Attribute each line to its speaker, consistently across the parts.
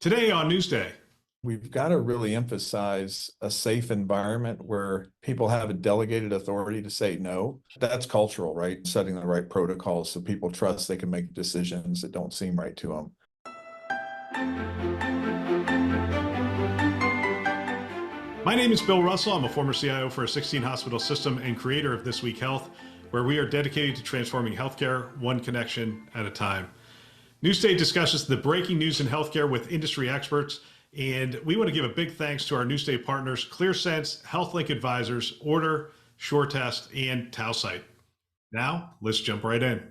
Speaker 1: Today on Newsday.
Speaker 2: We've got to really emphasize a safe environment where people have a delegated authority to say no. That's cultural, right? Setting the right protocols so people trust they can make decisions that don't seem right to them.
Speaker 1: My name is Bill Russell. I'm a former CIO for a 16-hospital system and creator of This Week Health, where we are dedicated to transforming healthcare one connection at a time. Newsday discusses the breaking news in healthcare with industry experts, and we want to give a big thanks to our Newsday partners, ClearSense, HealthLink Advisors, Order, SureTest, and Tausight. Now, let's jump right in.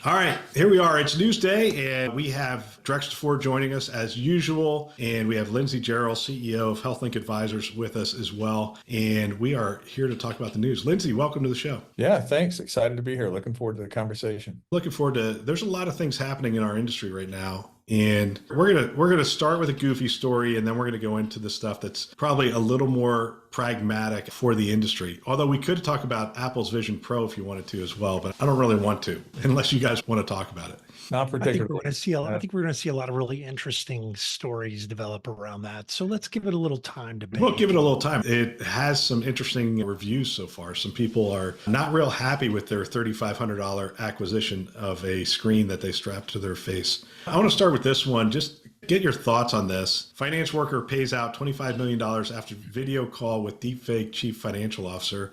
Speaker 1: All right, here we are. It's Newsday, and we have Drexel Ford joining us as usual, and we have Lindsay Gerald, CEO of HealthLink Advisors, with us as well. And we are here to talk about the news. Lindsay, welcome to the show.
Speaker 2: Yeah, thanks. Excited to be here. Looking forward to the conversation.
Speaker 1: Looking forward to. There's a lot of things happening in our industry right now. And we're gonna start with a goofy story, and then we're gonna go into the stuff that's probably a little more pragmatic for the industry. Although we could talk about Apple's Vision Pro if you wanted to as well, but I don't really want to, unless you guys want to talk about it.
Speaker 2: Not particularly.
Speaker 3: I think we're going to see a lot of really interesting stories develop around that. So let's give it a little time to.
Speaker 1: We'll give it a little time. It has some interesting reviews so far. Some people are not real happy with their $3,500 acquisition of a screen that they strapped to their face. I want to start with this one. Just get your thoughts on this. Finance worker pays out $25 million after video call with deepfake chief financial officer.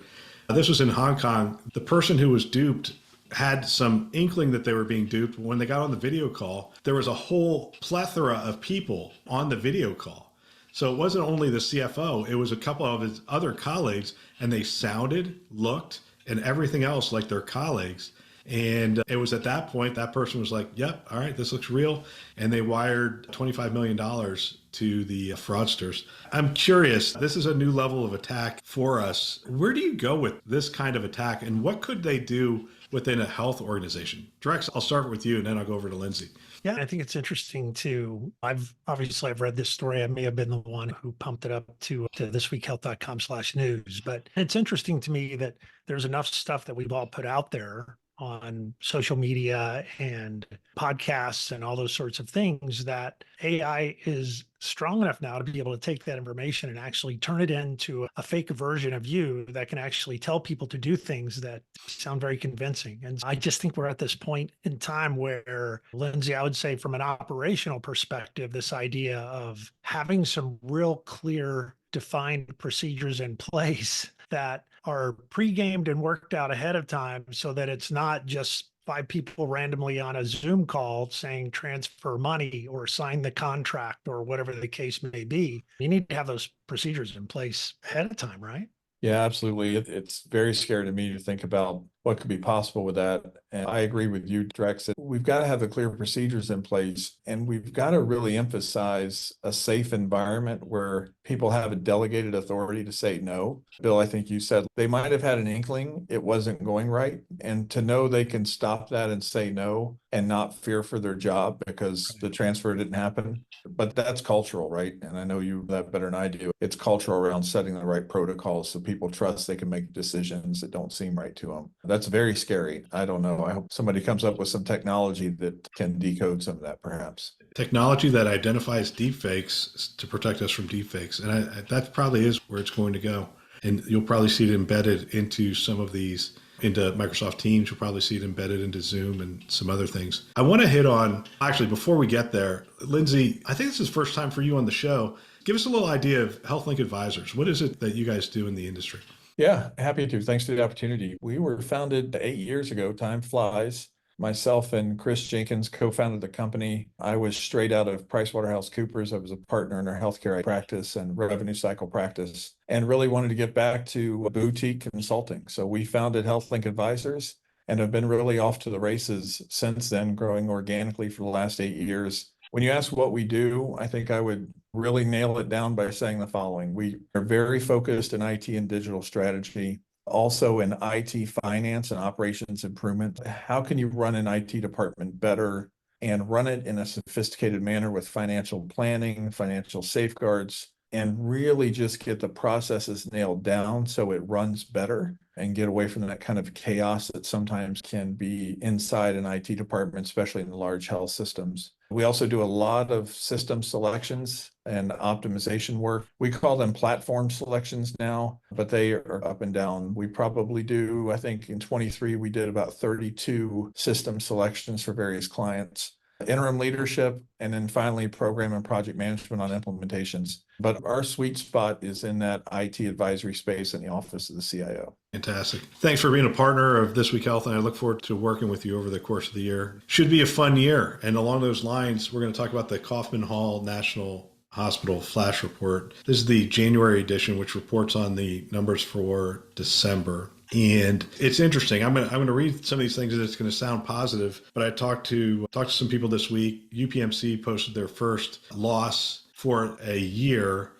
Speaker 1: This was in Hong Kong. The person who was duped had some inkling that they were being duped. When they got on the video call, there was a whole plethora of people on the video call. So it wasn't only the CFO, it was a couple of his other colleagues, and they sounded, looked, and everything else like their colleagues. And it was at that point, that person was like, yep, all right, this looks real. And they wired $25 million to the fraudsters. I'm curious, this is a new level of attack for us. Where do you go with this kind of attack, and what could they do within a health organization? Drex, I'll start with you, and then I'll go over to Lindsay.
Speaker 3: Yeah, I think it's interesting too. I've read this story. I may have been the one who pumped it up to thisweekhealth.com/news, but it's interesting to me that there's enough stuff that we've all put out there on social media and podcasts and all those sorts of things that AI is strong enough now to be able to take that information and actually turn it into a fake version of you that can actually tell people to do things that sound very convincing. And I just think we're at this point in time where, Lindsay, I would say from an operational perspective, this idea of having some real clear defined procedures in place that are pre-gamed and worked out ahead of time so that it's not just 5 people randomly on a Zoom call saying transfer money or sign the contract or whatever the case may be. You need to have those procedures in place ahead of time, right?
Speaker 2: Yeah, absolutely. It's very scary to me to think about what could be possible with that. And I agree with you, Drex, that we've got to have the clear procedures in place, and we've got to really emphasize a safe environment where people have a delegated authority to say no. Bill, I think you said they might have had an inkling it wasn't going right, and to know they can stop that and say no and not fear for their job because the transfer didn't happen. But that's cultural, right? And I know you that better than I do. It's cultural around setting the right protocols so people trust they can make decisions that don't seem right to them. That's very scary. I don't know. I hope somebody comes up with some technology that can decode some of that, perhaps.
Speaker 1: Technology that identifies deepfakes to protect us from deepfakes. And that probably is where it's going to go. And you'll probably see it embedded into some of these, into Microsoft Teams. You'll probably see it embedded into Zoom and some other things. I want to hit on, actually, before we get there, Lindsay, I think this is the first time for you on the show. Give us a little idea of HealthLink Advisors. What is it that you guys do in the industry?
Speaker 2: Yeah, happy to. Thanks for the opportunity. We were founded 8 years ago. Time flies. Myself and Chris Jenkins co-founded the company. I was straight out of PricewaterhouseCoopers. I was a partner in our healthcare practice and revenue cycle practice, and really wanted to get back to boutique consulting. So we founded HealthLink Advisors and have been really off to the races since then, growing organically for the last 8 years. When you ask what we do, I think I would really nail it down by saying the following. We are very focused in IT and digital strategy, also in IT finance and operations improvement. How can you run an IT department better and run it in a sophisticated manner with financial planning, financial safeguards, and really just get the processes nailed down so it runs better and get away from that kind of chaos that sometimes can be inside an IT department, especially in the large health systems. We also do a lot of system selections and optimization work. We call them platform selections now, but they are up and down. We probably do, I think in 23, we did about 32 system selections for various clients, interim leadership, and then finally program and project management on implementations. But our sweet spot is in that IT advisory space in the office of the CIO.
Speaker 1: Fantastic. Thanks for being a partner of This Week Health, and I look forward to working with you over the course of the year. Should be a fun year. And along those lines, we're going to talk about the Kaufman Hall National Hospital Flash Report. This is the January edition, which reports on the numbers for December. And it's interesting. I'm going to read some of these things, and it's going to sound positive. But I talked to some people this week. UPMC posted their first loss for a year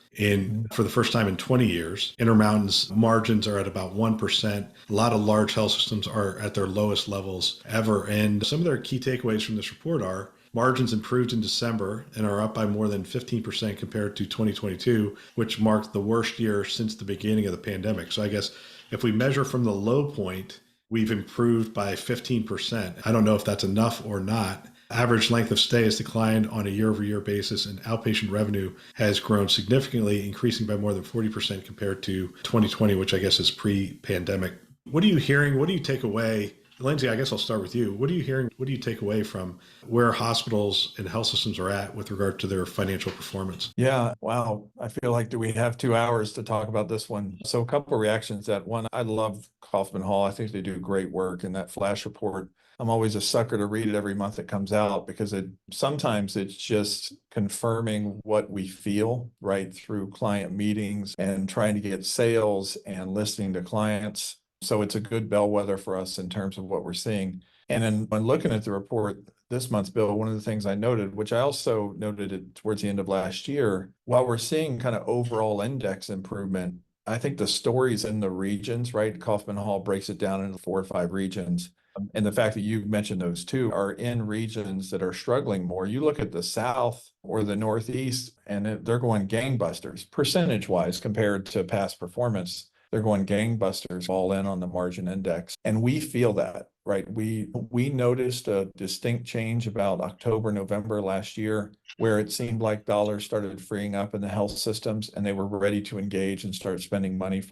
Speaker 1: for the first time in 20 years. Intermountain's margins are at about 1%. A lot of large health systems are at their lowest levels ever. And some of their key takeaways from this report are margins improved in December and are up by more than 15% compared to 2022, which marked the worst year since the beginning of the pandemic. So I guess if we measure from the low point, we've improved by 15%. I don't know if that's enough or not. Average length of stay has declined on a year-over-year basis, and outpatient revenue has grown significantly, increasing by more than 40% compared to 2020, which I guess is pre-pandemic. What are you hearing? What do you take away? Lindsay, I guess I'll start with you. What are you hearing? What do you take away from where hospitals and health systems are at with regard to their financial performance?
Speaker 2: Yeah, wow. I feel like, do we have 2 hours to talk about this one? So a couple of reactions. That one, I love Kaufman Hall. I think they do great work in that flash report. I'm always a sucker to read it every month it comes out, because sometimes it's just confirming what we feel right through client meetings and trying to get sales and listening to clients. So it's a good bellwether for us in terms of what we're seeing. And then when looking at the report this month, Bill, one of the things I noted, which I also noted it towards the end of last year, while we're seeing kind of overall index improvement, I think the stories in the regions, right? Kaufman Hall breaks it down into 4 or 5 regions. And the fact that you mentioned those two are in regions that are struggling more. You look at the South or the Northeast, and they're going gangbusters percentage-wise compared to past performance. They're going gangbusters all in on the margin index. And we feel that, right? We noticed a distinct change about October, November last year, where it seemed like dollars started freeing up in the health systems, and they were ready to engage and start spending money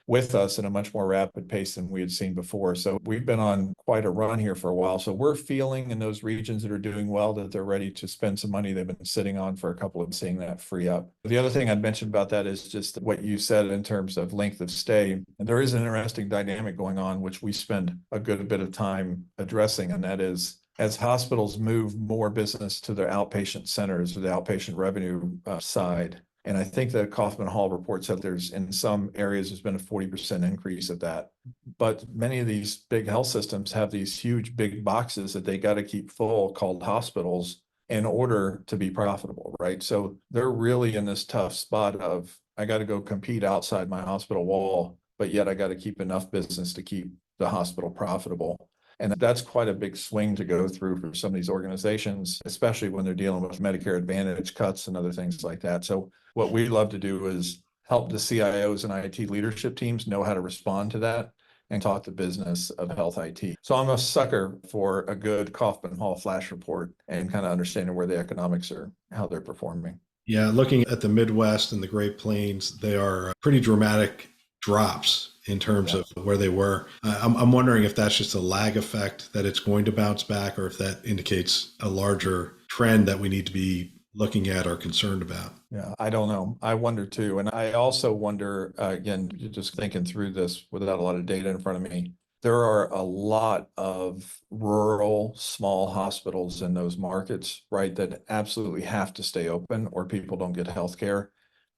Speaker 2: with us in a much more rapid pace than we had seen before. So we've been on quite a run here for a while. So we're feeling in those regions that are doing well that they're ready to spend some money they've been sitting on for a couple of, seeing that free up. The other thing I'd mention about that is just what you said in terms of length of stay. And there is an interesting dynamic going on, which we spend a good bit of time addressing, and that is, as hospitals move more business to their outpatient centers or the outpatient revenue side. And I think the Kaufman Hall report said there's, in some areas, there's been a 40% increase of that. But many of these big health systems have these huge big boxes that they got to keep full, called hospitals, in order to be profitable, right? So they're really in this tough spot of, I got to go compete outside my hospital wall, but yet I got to keep enough business to keep the hospital profitable. And that's quite a big swing to go through for some of these organizations, especially when they're dealing with Medicare Advantage cuts and other things like that. So what we love to do is help the CIOs and IT leadership teams know how to respond to that and talk the business of health IT. So I'm a sucker for a good Kaufman Hall flash report and kind of understanding where the economics are, how they're performing.
Speaker 1: Yeah, looking at the Midwest and the Great Plains, they are pretty dramatic drops in terms of where they were. I'm wondering if that's just a lag effect, that it's going to bounce back, or if that indicates a larger trend that we need to be looking at or concerned about.
Speaker 2: Yeah, I don't know. I wonder too. And I also wonder, again, just thinking through this without a lot of data in front of me, there are a lot of rural small hospitals in those markets, right, that absolutely have to stay open or people don't get health care.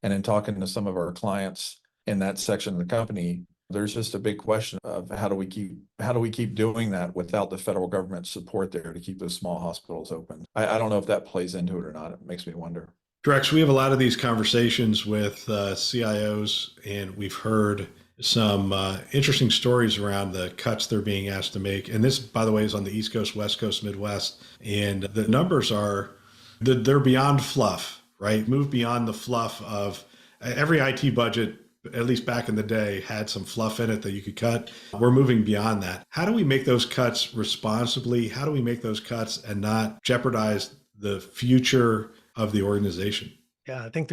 Speaker 2: And in talking to some of our clients in that section of the company, there's just a big question of how do we keep doing that without the federal government support there to keep those small hospitals open? I don't know if that plays into it or not. It makes me wonder.
Speaker 1: Drex, we have a lot of these conversations with CIOs, and we've heard some interesting stories around the cuts they're being asked to make. And this, by the way, is on the East Coast, West Coast, Midwest. And the numbers they're beyond fluff, right? Move beyond the fluff of every IT budget at least back in the day, had some fluff in it that you could cut. We're moving beyond that. How do we make those cuts responsibly? How do we make those cuts and not jeopardize the future of the organization?
Speaker 3: Yeah, I think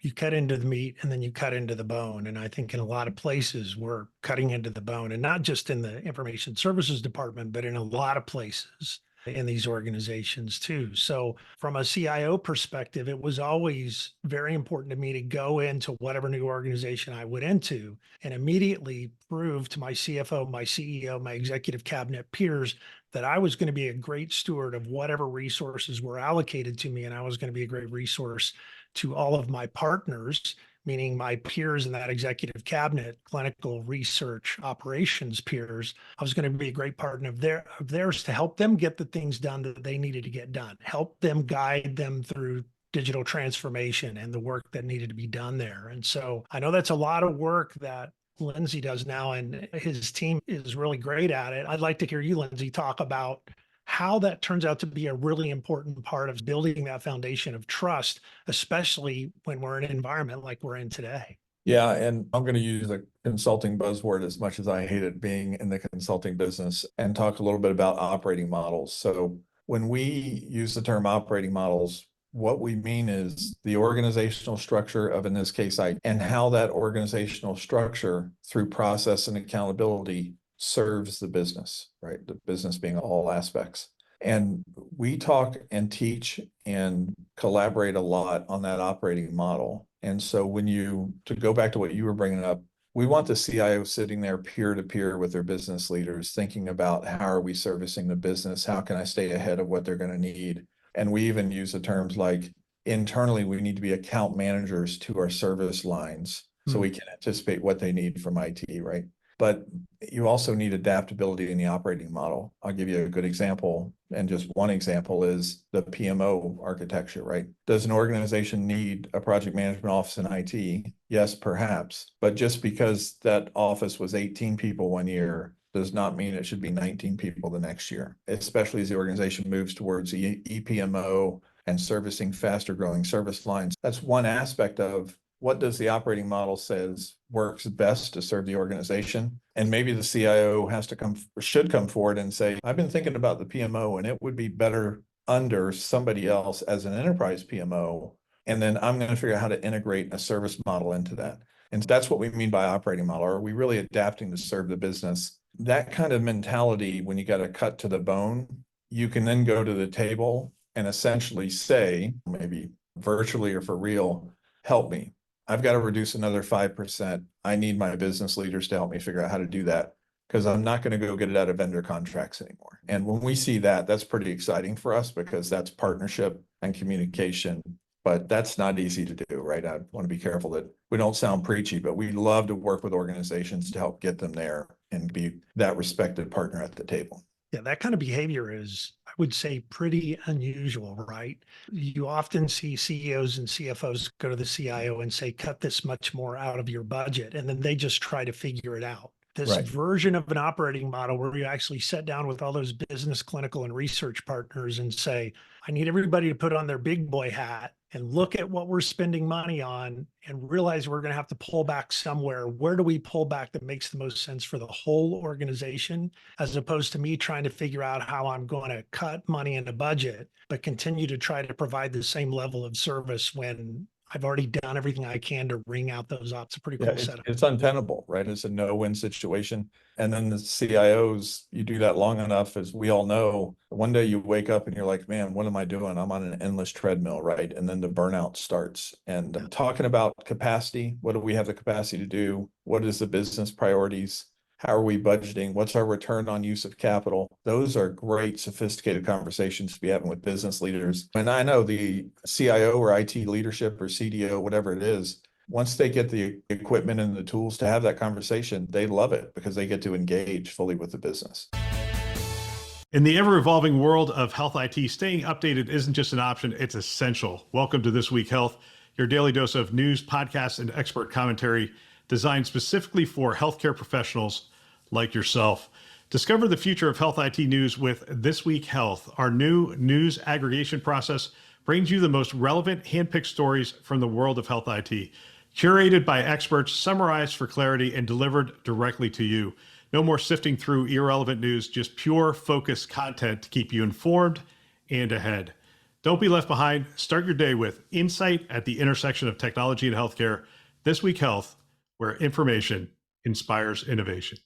Speaker 3: you cut into the meat and then you cut into the bone. And I think in a lot of places we're cutting into the bone, and not just in the information services department, but in a lot of places in these organizations too. So from a CIO perspective, it was always very important to me to go into whatever new organization I went into and immediately prove to my CFO, my CEO, my executive cabinet peers that I was going to be a great steward of whatever resources were allocated to me. And I was going to be a great resource to all of my partners, meaning my peers in that executive cabinet, clinical research operations peers. I was going to be a great partner of theirs to help them get the things done that they needed to get done, help them guide them through digital transformation and the work that needed to be done there. And so I know that's a lot of work that Lindsay does now, and his team is really great at it. I'd like to hear you, Lindsay, talk about how that turns out to be a really important part of building that foundation of trust, especially when we're in an environment like we're in today.
Speaker 2: Yeah, and I'm going to use a consulting buzzword as much as I hated being in the consulting business and talk a little bit about operating models. So when we use the term operating models, what we mean is the organizational structure of, in this case, and how that organizational structure through process and accountability serves the business, right? The business being all aspects. And we talk and teach and collaborate a lot on that operating model. And so to go back to what you were bringing up, we want the CIO sitting there peer to peer with their business leaders, thinking about how are we servicing the business? How can I stay ahead of what they're going to need? And we even use the terms like internally, we need to be account managers to our service lines so we can anticipate what they need from IT, right? But you also need adaptability in the operating model. I'll give you a good example. And just one example is the PMO architecture, right? Does an organization need a project management office in IT? Yes, perhaps. But just because that office was 18 people one year does not mean it should be 19 people the next year, especially as the organization moves towards EPMO and servicing faster growing service lines. That's one aspect of what does the operating model says works best to serve the organization. And maybe the CIO should come forward and say, I've been thinking about the PMO and it would be better under somebody else as an enterprise PMO. And then I'm going to figure out how to integrate a service model into that. And that's what we mean by operating model. Are we really adapting to serve the business? That kind of mentality, when you got to cut to the bone, you can then go to the table and essentially say, maybe virtually or for real, help me. I've got to reduce another 5%. I need my business leaders to help me figure out how to do that because I'm not going to go get it out of vendor contracts anymore. And when we see that, that's pretty exciting for us because that's partnership and communication. But that's not easy to do, right? I want to be careful that we don't sound preachy, but we love to work with organizations to help get them there and be that respected partner at the table.
Speaker 3: Yeah, that kind of behavior is, I would say, pretty unusual, right? You often see CEOs and CFOs go to the CIO and say, cut this much more out of your budget. And then they just try to figure it out. This version of an operating model where you actually sit down with all those business, clinical, and research partners and say, I need everybody to put on their big boy hat and look at what we're spending money on and realize we're going to have to pull back somewhere. Where do we pull back that makes the most sense for the whole organization, as opposed to me trying to figure out how I'm going to cut money in a budget, but continue to try to provide the same level of service when I've already done everything I can to wring out those ops. It's a pretty cool setup.
Speaker 2: It's untenable, right? It's a no-win situation. And then the CIOs, you do that long enough, as we all know, one day you wake up and you're like, man, what am I doing? I'm on an endless treadmill, right? And then the burnout starts. And talking about capacity, what do we have the capacity to do? What is the business priorities? How are we budgeting? What's our return on use of capital? Those are great, sophisticated conversations to be having with business leaders. And I know the CIO or IT leadership or CDO, whatever it is, once they get the equipment and the tools to have that conversation, they love it because they get to engage fully with the business.
Speaker 1: In the ever-evolving world of health IT, staying updated isn't just an option, it's essential. Welcome to This Week Health, your daily dose of news, podcasts, and expert commentary designed specifically for healthcare professionals like yourself. Discover the future of health IT news with This Week Health. Our new news aggregation process brings you the most relevant, handpicked stories from the world of health IT. curated by experts, summarized for clarity, and delivered directly to you. No more sifting through irrelevant news, just pure, focused content to keep you informed and ahead. Don't be left behind. Start your day with insight at the intersection of technology and healthcare. This Week Health, where information inspires innovation.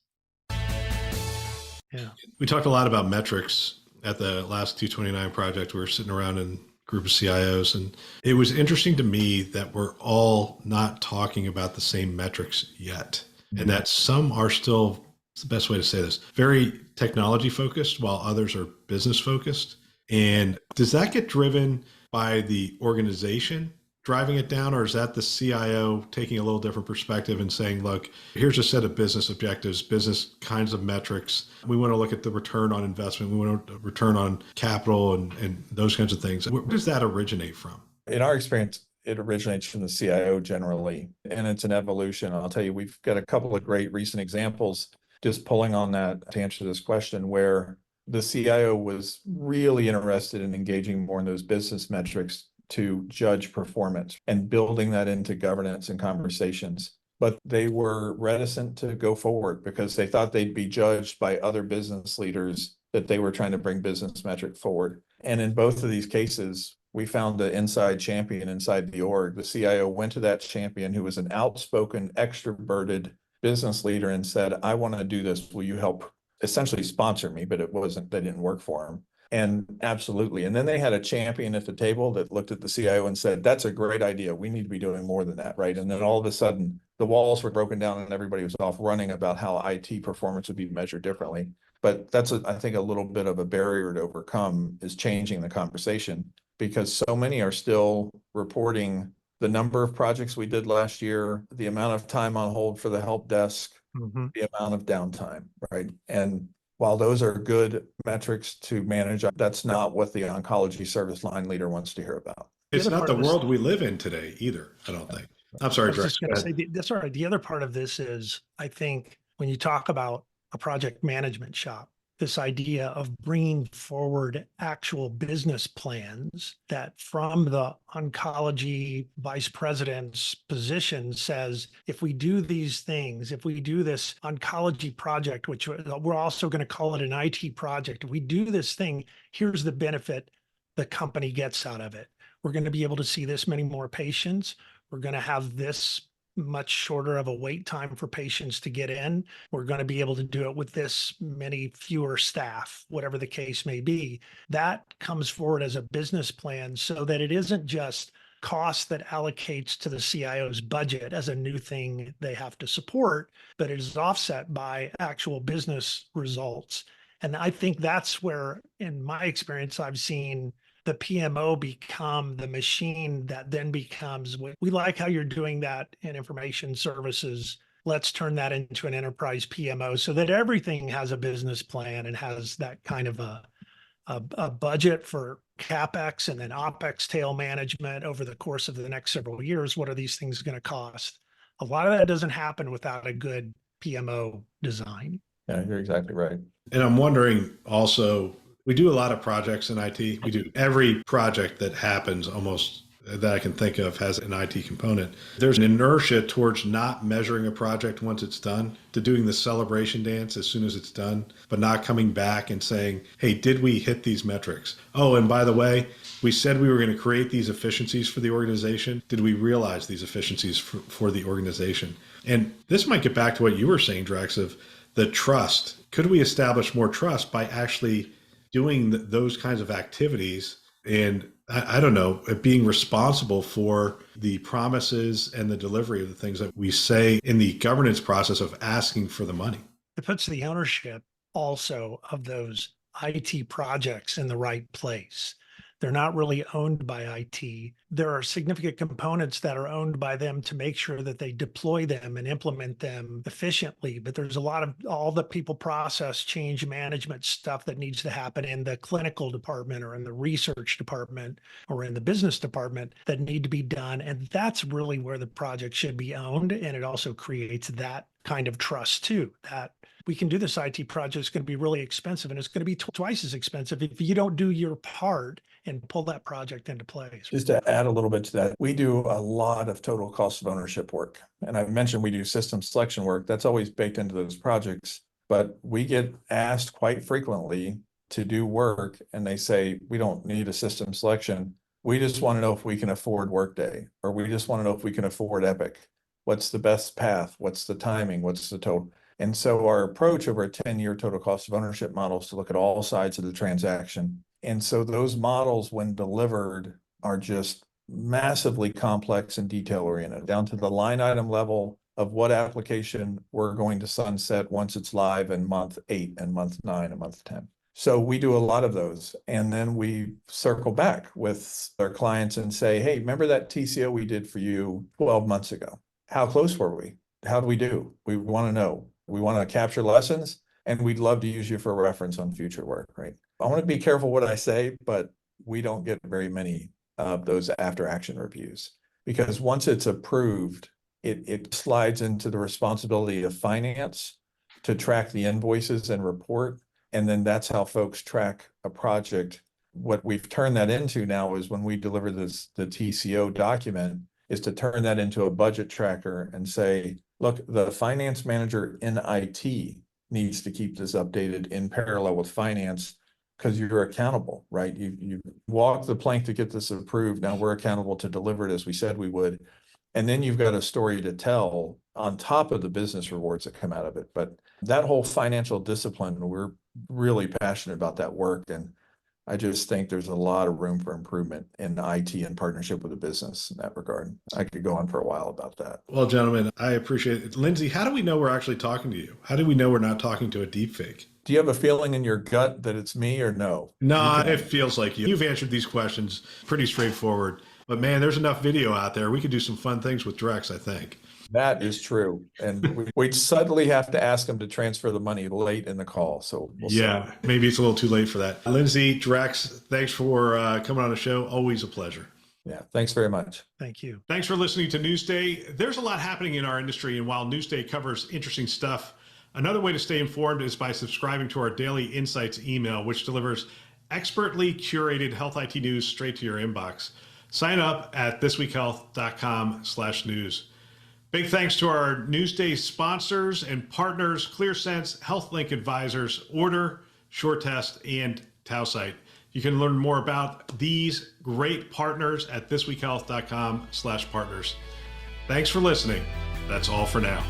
Speaker 3: Yeah.
Speaker 1: We talked a lot about metrics at the last 229 project. We were sitting around in a group of CIOs, and it was interesting to me that we're all not talking about the same metrics yet, and that some are still, what's the best way to say this, very technology focused while others are business focused. And does that get driven by the organization driving it down, or is that the CIO taking a little different perspective and saying, look, here's a set of business objectives, business kinds of metrics. We want to look at the return on investment. We want to return on capital and those kinds of things. Where does that originate from?
Speaker 2: In our experience, it originates from the CIO generally, and it's an evolution. I'll tell you, we've got a couple of great recent examples just pulling on that to answer this question, where the CIO was really interested in engaging more in those business metrics to judge performance and building that into governance and conversations. But they were reticent to go forward because they thought they'd be judged by other business leaders that they were trying to bring business metric forward. And in both of these cases, we found an inside champion inside the org. The CIO went to that champion who was an outspoken, extroverted business leader and said, I want to do this. Will you help essentially sponsor me? But that didn't work for him. And absolutely. And then they had a champion at the table that looked at the CIO and said, that's a great idea. We need to be doing more than that, right? And then all of a sudden, the walls were broken down and everybody was off running about how IT performance would be measured differently. But that's, I think, a little bit of a barrier to overcome, is changing the conversation, because so many are still reporting the number of projects we did last year, the amount of time on hold for the help desk, the amount of downtime, right? And while those are good metrics to manage, that's not what the oncology service line leader wants to hear about.
Speaker 1: It's not the world we live in today either, I don't think. I'm sorry,
Speaker 3: I was
Speaker 1: Director.
Speaker 3: just going to say, that's all right. The other part of this is, I think when you talk about a project management shop, this idea of bringing forward actual business plans that from the oncology vice president's position says, if we do these things, if we do this oncology project, which we're also going to call it an IT project, if we do this thing, here's the benefit the company gets out of it. We're going to be able to see this many more patients. We're going to have this much shorter of a wait time for patients to get in. We're going to be able to do it with this many fewer staff, whatever the case may be. That comes forward as a business plan so that it isn't just cost that allocates to the CIO's budget as a new thing they have to support, but it is offset by actual business results. And I think that's where, in my experience, I've seen the PMO become the machine that then becomes, we like how you're doing that in information services. Let's turn that into an enterprise PMO so that everything has a business plan and has that kind of a budget for CapEx and then OpEx tail management over the course of the next several years. What are these things going to cost? A lot of that doesn't happen without a good PMO design.
Speaker 2: Yeah, you're exactly right.
Speaker 1: And I'm wondering also, we do a lot of projects in IT. We do every project that happens almost that I can think of has an IT component. There's an inertia towards not measuring a project once it's done, to doing the celebration dance as soon as it's done, but not coming back and saying, hey, did we hit these metrics? Oh, and by the way, we said we were going to create these efficiencies for the organization. Did we realize these efficiencies for the organization? And this might get back to what you were saying, Drex, of the trust. Could we establish more trust by actually doing those kinds of activities and I don't know, being responsible for the promises and the delivery of the things that we say in the governance process of asking for the money?
Speaker 3: It puts the ownership also of those IT projects in the right place. They're not really owned by IT. There are significant components that are owned by them to make sure that they deploy them and implement them efficiently. But there's a lot of all the people process change management stuff that needs to happen in the clinical department or in the research department or in the business department that need to be done. And that's really where the project should be owned. And it also creates that kind of trust too, that we can do this IT project. It's going to be really expensive, and it's going to be twice as expensive if you don't do your part and pull that project into place.
Speaker 2: Just to add a little bit to that, we do a lot of total cost of ownership work. And I mentioned we do system selection work. That's always baked into those projects. But we get asked quite frequently to do work, and they say, we don't need a system selection. We just want to know if we can afford Workday, or we just want to know if we can afford Epic. What's the best path? What's the timing? What's the total? And so our approach over a 10-year total cost of ownership model is to look at all sides of the transaction. And so those models, when delivered, are just massively complex and detail oriented, down to the line item level of what application we're going to sunset once it's live in month 8 and month 9 and month 10. So we do a lot of those. And then we circle back with our clients and say, hey, remember that TCO we did for you 12 months ago? How close were we? How did we do? We want to know. We want to capture lessons, and we'd love to use you for reference on future work, right? I want to be careful what I say, but we don't get very many of those after action reviews, because once it's approved, it slides into the responsibility of finance to track the invoices and report. And then that's how folks track a project. What we've turned that into now is when we deliver the TCO document, is to turn that into a budget tracker and say, look, the finance manager in IT needs to keep this updated in parallel with finance, because you're accountable, right? You walk the plank to get this approved. Now we're accountable to deliver it as we said we would. And then you've got a story to tell on top of the business rewards that come out of it. But that whole financial discipline, we're really passionate about that work. And I just think there's a lot of room for improvement in IT in partnership with the business in that regard. I could go on for a while about that.
Speaker 1: Well, gentlemen, I appreciate it. Lindsay, how do we know we're actually talking to you? How do we know we're not talking to a deep fake?
Speaker 2: Do you have a feeling in your gut that it's me or no?
Speaker 1: No, it feels like you. You've answered these questions pretty straightforward. But man, there's enough video out there. We could do some fun things with Drex, I think.
Speaker 2: That is true. And we'd suddenly have to ask them to transfer the money late in the call. So we'll see.
Speaker 1: Maybe it's a little too late for that. Lindsay, Drex, thanks for coming on the show. Always a pleasure.
Speaker 2: Yeah, thanks very much.
Speaker 3: Thank you.
Speaker 1: Thanks for listening to Newsday. There's a lot happening in our industry, and while Newsday covers interesting stuff, another way to stay informed is by subscribing to our daily insights email, which delivers expertly curated health IT news straight to your inbox. Sign up at thisweekhealth.com/news. Big thanks to our Newsday sponsors and partners, ClearSense, HealthLink Advisors, Order, SureTest, and Tausight. You can learn more about these great partners at thisweekhealth.com/partners. Thanks for listening. That's all for now.